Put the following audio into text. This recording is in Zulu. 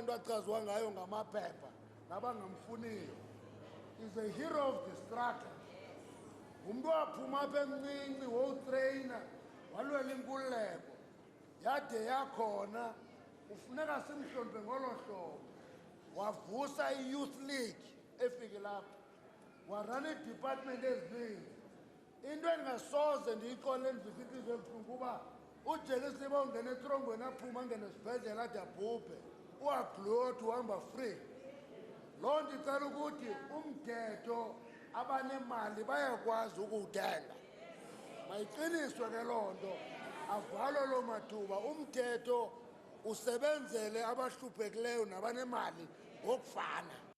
umuntu achazwa ngayo ngamaphepha nabangamfuniyo. Is a hero of the struggle. Umuntu waphuma apha emncinci wowutreyina walwela inkululeko yade yakhona ufuneka simhloniphe ngolo hlobo. Wavusa i-youth league efike lapho warana i-department eziningi. Into endingasoze ndiyiqonde endivisa inhliziyo ebuhlungu kuba uJackie ongena etrongweni aphuma angene esibhedlela ade abhubhe uaglothi uhamba free. Loo nto icela ukuthi umthetho abanemali bayakwazi ukuwuthenga. Mayiqiniswe ke loo nto, avalwe loo mathuba. Umthetho usebenzele abahluphekileyo nabanemali ngokufana.